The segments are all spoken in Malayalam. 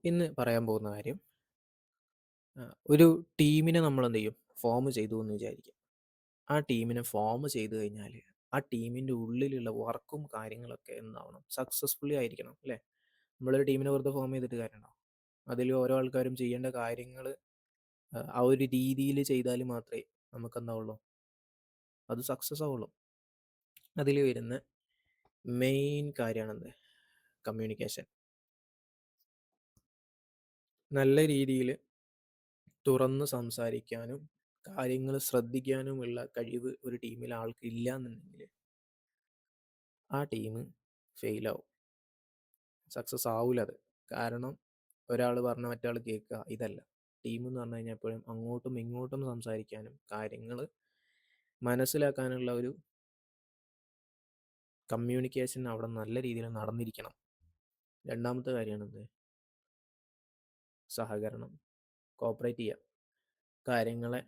ഇന്ന് പറയാൻ പോകുന്ന കാര്യം ഒരു ടീമിനെ നമ്മളെന്ത് ചെയ്യും? ഫോം ചെയ്തു എന്ന് വിചാരിക്കുക. ആ ടീമിനെ ഫോം ചെയ്ത് കഴിഞ്ഞാൽ ആ ടീമിൻ്റെ ഉള്ളിലുള്ള വർക്കും കാര്യങ്ങളൊക്കെ എന്താവണം? സക്സസ്ഫുള്ളി ആയിരിക്കണം അല്ലേ? നമ്മളൊരു ടീമിനെ വെറുതെ ഫോം ചെയ്തിട്ട് കാര്യമുണ്ടോ? അതിൽ ഓരോ ആൾക്കാരും ചെയ്യേണ്ട കാര്യങ്ങൾ ആ ഒരു രീതിയിൽ ചെയ്താൽ മാത്രമേ നമുക്കെന്താവുള്ളൂ? അത് സക്സസ് ആവുള്ളൂ. അതിൽ വരുന്ന മെയിൻ കാര്യമാണെന്ത്? കമ്മ്യൂണിക്കേഷൻ. നല്ല രീതിയിൽ തുറന്ന് സംസാരിക്കാനും കാര്യങ്ങൾ ശ്രദ്ധിക്കാനുമുള്ള കഴിവ് ഒരു ടീമിൽ ആൾക്ക് ഇല്ല എന്നുണ്ടെങ്കിൽ ആ ടീം ഫെയിലാവും. സക്സസ് ആവൂല അത്. കാരണം ഒരാൾ പറഞ്ഞ മറ്റാൾ കേൾക്കുക ഇതല്ല. ടീം എന്ന് പറഞ്ഞു കഴിഞ്ഞാൽ എപ്പോഴും അങ്ങോട്ടും ഇങ്ങോട്ടും സംസാരിക്കാനും കാര്യങ്ങൾ മനസ്സിലാക്കാനുള്ള ഒരു കമ്മ്യൂണിക്കേഷൻ അവിടെ നല്ല രീതിയിൽ നടന്നിരിക്കണം. രണ്ടാമത്തെ കാര്യമാണെന്ത്? സഹകരണം. കോപ്പറേറ്റ് ചെയ്യുക. കാര്യങ്ങളെ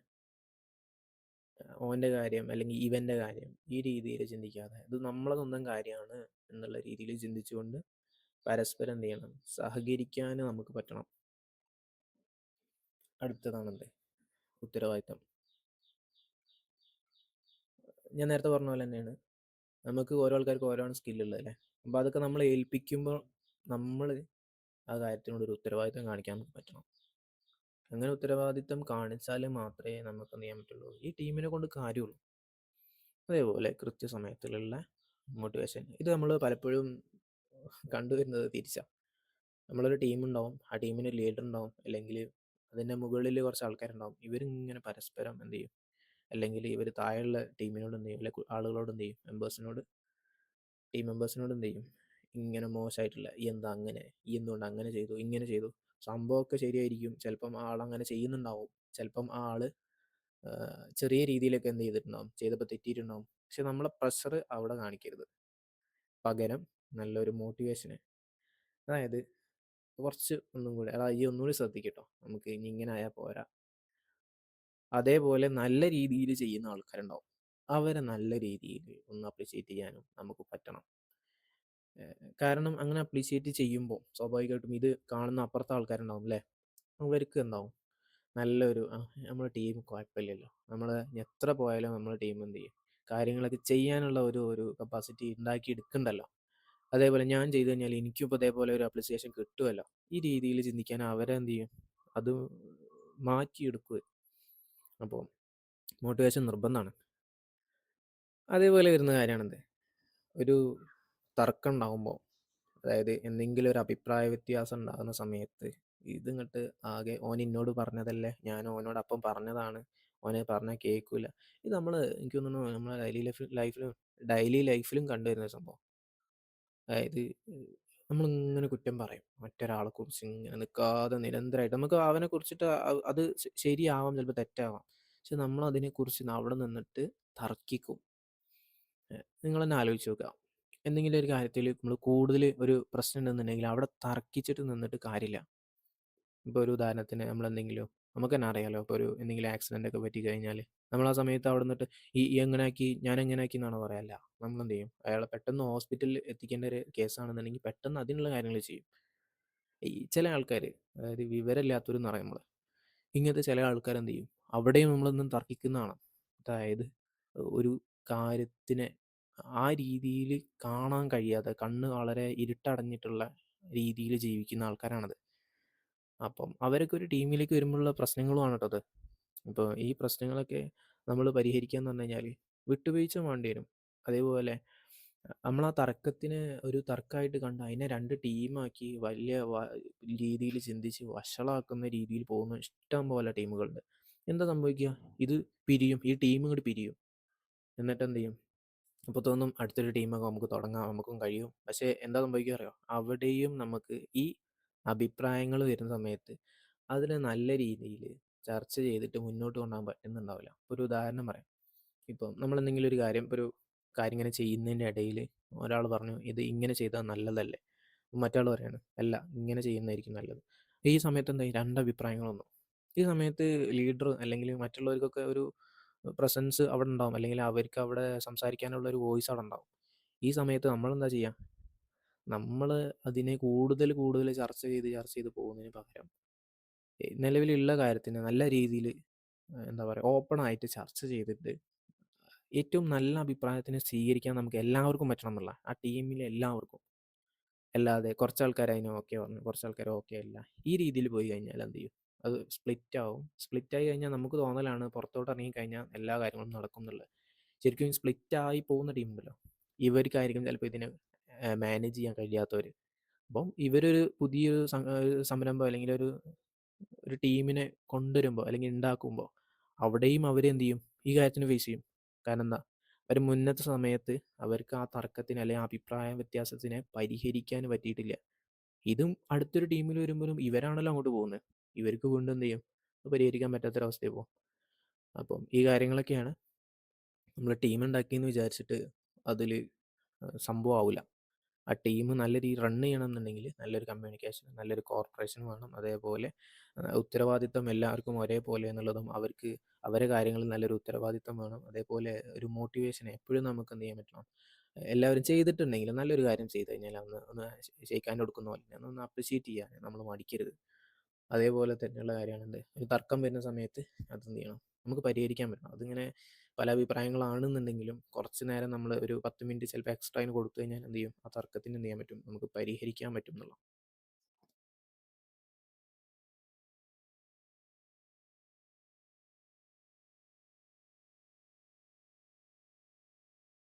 ഓൻ്റെ കാര്യം അല്ലെങ്കിൽ ഇവൻ്റെ കാര്യം ഈ രീതിയിൽ ചിന്തിക്കാതെ ഇത് നമ്മളെ സ്വന്തം കാര്യമാണ് എന്നുള്ള രീതിയിൽ ചിന്തിച്ചുകൊണ്ട് പരസ്പരം എന്ത് ചെയ്യണം? സഹകരിക്കാൻ നമുക്ക് പറ്റണം. അടുത്തതാണെന്ത്? ഉത്തരവാദിത്തം. ഞാൻ നേരത്തെ പറഞ്ഞ പോലെ തന്നെയാണ് നമുക്ക് ഓരോ ആൾക്കാർക്ക് ഓരോണ് സ്കില്ലുള്ളത് അല്ലേ? അപ്പോൾ അതൊക്കെ നമ്മൾ ഏൽപ്പിക്കുമ്പോൾ നമ്മൾ ആ കാര്യത്തിനോട് ഒരു ഉത്തരവാദിത്തം കാണിക്കാൻ നമുക്ക് പറ്റണം. അങ്ങനെ ഉത്തരവാദിത്തം കാണിച്ചാൽ മാത്രമേ നമുക്ക് എന്ത് ചെയ്യാൻ പറ്റുള്ളൂ? ഈ ടീമിനെ കൊണ്ട് കാര്യമുള്ളൂ. അതേപോലെ കൃത്യസമയത്തിലുള്ള മോട്ടിവേഷൻ. ഇത് നമ്മൾ പലപ്പോഴും കണ്ടുവരുന്നത് തിരിച്ചാണ്. നമ്മളൊരു ടീമുണ്ടാവും. ആ ടീമിന് ലീഡർ ഉണ്ടാവും. അല്ലെങ്കിൽ അതിൻ്റെ മുകളിൽ കുറച്ച് ആൾക്കാരുണ്ടാവും. ഇവരിങ്ങനെ പരസ്പരം എന്ത് ചെയ്യും? അല്ലെങ്കിൽ ഇവർ താഴെയുള്ള ടീമിനോട് എന്ത് ചെയ്യും? അല്ലെങ്കിൽ ആളുകളോട് എന്ത് ചെയ്യും? ടീം മെമ്പേഴ്സിനോട് എന്ത് ചെയ്യും? ഇങ്ങനെ മോശമായിട്ടുള്ള ഈ എന്താ അങ്ങനെ? ഈ എന്തുകൊണ്ട് അങ്ങനെ ചെയ്തു? ഇങ്ങനെ ചെയ്തു? സംഭവമൊക്കെ ശരിയായിരിക്കും. ചിലപ്പം ആളങ്ങനെ ചെയ്യുന്നുണ്ടാവും. ചിലപ്പം ആ ആള് ചെറിയ രീതിയിലൊക്കെ എന്ത് ചെയ്തിട്ടുണ്ടാവും? ചെയ്തപ്പോൾ തെറ്റിയിട്ടുണ്ടാവും. പക്ഷെ നമ്മളെ പ്രഷർ അവിടെ കാണിക്കരുത്. പകരം നല്ലൊരു മോട്ടിവേഷന്. അതായത് കുറച്ച് ഒന്നും കൂടെ എടാ ഈ ഒന്നുകൂടി ശ്രദ്ധിക്കട്ടോ. നമുക്ക് ഇനി ഇങ്ങനെ ആയാൽ പോരാ. അതേപോലെ നല്ല രീതിയിൽ ചെയ്യുന്ന ആൾക്കാരുണ്ടാവും. അവരെ നല്ല രീതിയിൽ ഒന്ന് അപ്രിഷിയേറ്റ് ചെയ്യാനും നമുക്ക് പറ്റണം. കാരണം അങ്ങനെ അപ്രിഷിയേറ്റ് ചെയ്യുമ്പോൾ സ്വാഭാവികമായിട്ടും ഇത് കാണുന്ന അപ്പുറത്തെ ആൾക്കാരുണ്ടാവും അല്ലേ? അവർക്ക് എന്താവും? നല്ലൊരു നമ്മുടെ ടീം കുഴപ്പമില്ലല്ലോ. നമ്മൾ എത്ര പോയാലും നമ്മുടെ ടീം എന്ത് ചെയ്യും? കാര്യങ്ങളൊക്കെ ചെയ്യാനുള്ള ഒരു കപ്പാസിറ്റി ഉണ്ടാക്കി എടുക്കണ്ടല്ലോ. അതേപോലെ ഞാൻ ചെയ്തു കഴിഞ്ഞാൽ എനിക്കും ഇപ്പോൾ ഇതേപോലെ ഒരു അപ്രിസിയേഷൻ കിട്ടുമല്ലോ. ഈ രീതിയിൽ ചിന്തിക്കാൻ അവരെന്ത് ചെയ്യും? അത് മാറ്റിയെടുക്കുക. അപ്പോൾ മോട്ടിവേഷൻ നിർബന്ധമാണ്. അതേപോലെ വരുന്ന കാര്യമാണെന്ത്? ഒരു തർക്കം ഉണ്ടാകുമ്പോൾ അതായത് എന്തെങ്കിലും ഒരു അഭിപ്രായ വ്യത്യാസം ഉണ്ടാകുന്ന സമയത്ത് ഇതിങ്ങോട്ട് ആകെ ഓൻ എന്നോട് പറഞ്ഞതല്ലേ ഞാൻ ഓനോട് അപ്പം പറഞ്ഞതാണ് ഓനെ പറഞ്ഞാൽ കേൾക്കൂല. ഇത് നമ്മൾ എനിക്ക് തോന്നുന്നു നമ്മളെ ഡെയിലി ലൈഫിലും കണ്ടുവരുന്ന സംഭവം. അതായത് നമ്മളിങ്ങനെ കുറ്റം പറയും മറ്റൊരാളെ കുറിച്ച് ഇങ്ങനെ നിൽക്കാതെ നിരന്തരമായിട്ട് നമുക്ക് അവനെ കുറിച്ചിട്ട് അത് ശരിയാവാം ചിലപ്പോൾ തെറ്റാവാം. പക്ഷെ നമ്മൾ അതിനെക്കുറിച്ച് അവിടെ നിന്നിട്ട് തർക്കിക്കും. നിങ്ങൾ തന്നെ ആലോചിച്ച് നോക്കുക. എന്തെങ്കിലും ഒരു കാര്യത്തിൽ നമ്മൾ കൂടുതൽ ഒരു പ്രശ്നം ഉണ്ടെന്നുണ്ടെങ്കിൽ അവിടെ തർക്കിച്ചിട്ട് നിന്നിട്ട് കാര്യമില്ല. ഇപ്പോൾ ഒരു ഉദാഹരണത്തിന് നമ്മളെന്തെങ്കിലും നമുക്ക് തന്നെ അറിയാലോ. ഇപ്പോൾ ഒരു എന്തെങ്കിലും ആക്സിഡൻ്റ് ഒക്കെ പറ്റി കഴിഞ്ഞാൽ നമ്മൾ ആ സമയത്ത് അവിടെ നിന്നിട്ട് ഈ എങ്ങനെ ആക്കി ഞാൻ എങ്ങനെ ആക്കി എന്നാണോ പറയാല്ല. നമ്മളെന്ത് ചെയ്യും? അയാളെ പെട്ടെന്ന് ഹോസ്പിറ്റലിൽ എത്തിക്കേണ്ട ഒരു കേസാണെന്നുണ്ടെങ്കിൽ പെട്ടെന്ന് അതിനുള്ള കാര്യങ്ങൾ ചെയ്യും. ഈ ചില ആൾക്കാർ അതായത് വിവരമില്ലാത്തവരെന്ന് പറയും നമ്മൾ. ഇങ്ങനത്തെ ചില ആൾക്കാരെന്ത് ചെയ്യും? അവിടെയും നമ്മളൊന്നും തർക്കിക്കുന്നതാണ്. അതായത് ഒരു കാര്യത്തിനെ ആ രീതിയിൽ കാണാൻ കഴിയാതെ കണ്ണ് വളരെ ഇരുട്ടടഞ്ഞിട്ടുള്ള രീതിയിൽ ജീവിക്കുന്ന ആൾക്കാരാണത്. അപ്പം അവരൊക്കെ ഒരു ടീമിലേക്ക് വരുമ്പോഴുള്ള പ്രശ്നങ്ങളുമാണ് കേട്ടോ അത്. ഇപ്പോൾ ഈ പ്രശ്നങ്ങളൊക്കെ നമ്മൾ പരിഹരിക്കുക എന്ന് പറഞ്ഞു കഴിഞ്ഞാൽ വിട്ടുവീഴ്ച വേണ്ടി വരും. അതേപോലെ നമ്മൾ ആ തർക്കത്തിന് ഒരു തർക്കമായിട്ട് കണ്ട് അതിനെ 2 ടീമാക്കി വലിയ രീതിയിൽ ചിന്തിച്ച് വഷളാക്കുന്ന രീതിയിൽ പോകുന്ന ഇഷ്ടം പോലെ ടീമുകളുണ്ട്. എന്താ സംഭവിക്കുക? ഇത് പിരിയും. ഈ ടീം ഇങ്ങോട്ട് പിരിയും. എന്നിട്ട് എന്ത് ചെയ്യും? അപ്പോൾ തോന്നും അടുത്തൊരു ടീമൊക്കെ നമുക്ക് തുടങ്ങാം. നമുക്കും കഴിയും. പക്ഷേ എന്താ സംഭവിക്കുക അറിയോ? അവിടെയും നമുക്ക് ഈ അഭിപ്രായങ്ങൾ വരുന്ന സമയത്ത് അതിനെ നല്ല രീതിയിൽ ചർച്ച ചെയ്തിട്ട് മുന്നോട്ട് കൊണ്ടുപോകാൻ പറ്റുന്നുണ്ടാവില്ല. ഒരു ഉദാഹരണം പറയാം. ഇപ്പം നമ്മളെന്തെങ്കിലും ഒരു കാര്യം ഇപ്പോൾ ഒരു കാര്യം ഇങ്ങനെ ചെയ്യുന്നതിൻ്റെ ഇടയിൽ ഒരാൾ പറഞ്ഞു ഇത് ഇങ്ങനെ ചെയ്താൽ നല്ലതല്ലേ? മറ്റാൾ പറയാണ് അല്ല ഇങ്ങനെ ചെയ്യുന്നതായിരിക്കും നല്ലത്. ഈ സമയത്ത് എന്തായി? 2 അഭിപ്രായങ്ങൾ വന്നു. ഈ സമയത്ത് ലീഡർ അല്ലെങ്കിൽ മറ്റുള്ളവർക്കൊക്കെ ഒരു പ്രസൻസ് അവിടെ ഉണ്ടാവും. അല്ലെങ്കിൽ അവർക്ക് അവിടെ സംസാരിക്കാനുള്ള ഒരു വോയിസ് അവിടെ ഉണ്ടാവും. ഈ സമയത്ത് നമ്മളെന്താ ചെയ്യുക? നമ്മള് അതിനെ കൂടുതൽ കൂടുതൽ ചർച്ച ചെയ്ത് പോകുന്നതിന് പകരം നിലവിലുള്ള കാര്യത്തിന് നല്ല രീതിയിൽ എന്താ പറയുക ഓപ്പൺ ആയിട്ട് ചർച്ച ചെയ്തിട്ട് ഏറ്റവും നല്ല അഭിപ്രായത്തിനെ സ്വീകരിക്കാൻ നമുക്ക് എല്ലാവർക്കും പറ്റണം എന്നുള്ള ആ ടീമിലെ എല്ലാവർക്കും. അല്ലാതെ കുറച്ച് ആൾക്കാർ അതിന് ഓക്കെ പറഞ്ഞു, കുറച്ച് ആൾക്കാർ ഓക്കെ അല്ല. ഈ രീതിയിൽ പോയി കഴിഞ്ഞാൽ എന്ത് ചെയ്യും? അത് സ്പ്ലിറ്റ് ആവും. സ്പ്ലിറ്റ് ആയി കഴിഞ്ഞാൽ നമുക്ക് തോന്നലാണ് പുറത്തോട്ട് ഇറങ്ങി കഴിഞ്ഞാൽ എല്ലാ കാര്യങ്ങളും നടക്കും എന്നുള്ളത്. ശരിക്കും സ്പ്ലിറ്റ് ആയി പോകുന്ന ടീമുണ്ടല്ലോ, ഇവർക്കായിരിക്കും ചിലപ്പോൾ ഇതിനെ മാനേജ് ചെയ്യാൻ കഴിയാത്തവർ. അപ്പം ഇവരൊരു പുതിയൊരു സംരംഭം അല്ലെങ്കിൽ ഒരു ഒരു ടീമിനെ കൊണ്ടുവരുമ്പോൾ അല്ലെങ്കിൽ ഉണ്ടാക്കുമ്പോൾ അവിടെയും അവരെന്ത് ചെയ്യും? ഈ കാര്യത്തിന് ഫേസ് ചെയ്യും. കാരണം എന്താ? അവർ മുന്നത്തെ സമയത്ത് അവർക്ക് ആ തർക്കത്തിന് അല്ലെങ്കിൽ ആ അഭിപ്രായ വ്യത്യാസത്തിനെ പരിഹരിക്കാൻ പറ്റിയിട്ടില്ല. ഇതും അടുത്തൊരു ടീമിൽ വരുമ്പോഴും ഇവരാണല്ലോ അങ്ങോട്ട് പോകുന്നത്. ഇവർക്ക് വീണ്ടും എന്ത് ചെയ്യും? അത് പരിഹരിക്കാൻ പറ്റാത്തൊരവസ്ഥയിൽ പോകും. അപ്പം ഈ കാര്യങ്ങളൊക്കെയാണ് നമ്മൾ ടീം ഉണ്ടാക്കിയെന്ന് വിചാരിച്ചിട്ട് അതിൽ സംഭവം ആവില്ല. ആ ടീം നല്ല രീതിയിൽ റൺ ചെയ്യണമെന്നുണ്ടെങ്കിൽ നല്ലൊരു കമ്മ്യൂണിക്കേഷൻ, നല്ലൊരു കോർപ്പറേഷൻ വേണം. അതേപോലെ ഉത്തരവാദിത്തം എല്ലാവർക്കും ഒരേപോലെ എന്നുള്ളതും അവർക്ക് അവരെ കാര്യങ്ങളിൽ നല്ലൊരു ഉത്തരവാദിത്തം വേണം. അതേപോലെ ഒരു മോട്ടിവേഷൻ എപ്പോഴും നമുക്ക് എന്ത് ചെയ്യാൻ പറ്റണം? എല്ലാവരും ചെയ്തിട്ടുണ്ടെങ്കിൽ നല്ലൊരു കാര്യം ചെയ്ത് കഴിഞ്ഞാൽ ഒന്ന് ഷെയ്ക്ക് ഹാൻഡ് കൊടുക്കുന്ന പോലെ ഒന്ന് അപ്രിഷ്യേറ്റ് ചെയ്യാൻ നമ്മൾ മടിക്കരുത്. അതേപോലെ തന്നെയുള്ള കാര്യമാണ് എന്ത് ഒരു തർക്കം വരുന്ന സമയത്ത് അതെന്ത് ചെയ്യണം? നമുക്ക് പരിഹരിക്കാൻ പറ്റണം. അതിങ്ങനെ പല അഭിപ്രായങ്ങളാണെന്നുണ്ടെങ്കിലും കുറച്ച് നേരം നമ്മൾ ഒരു 10 മിനിറ്റ് ചിലപ്പോൾ എക്സ്ട്രാ അതിന് കൊടുത്തു കഴിഞ്ഞാൽ എന്ത് ചെയ്യും? ആ തർക്കത്തിന് എന്ത് ചെയ്യാൻ പറ്റും? നമുക്ക് പരിഹരിക്കാൻ പറ്റും എന്നുള്ളതാണ്.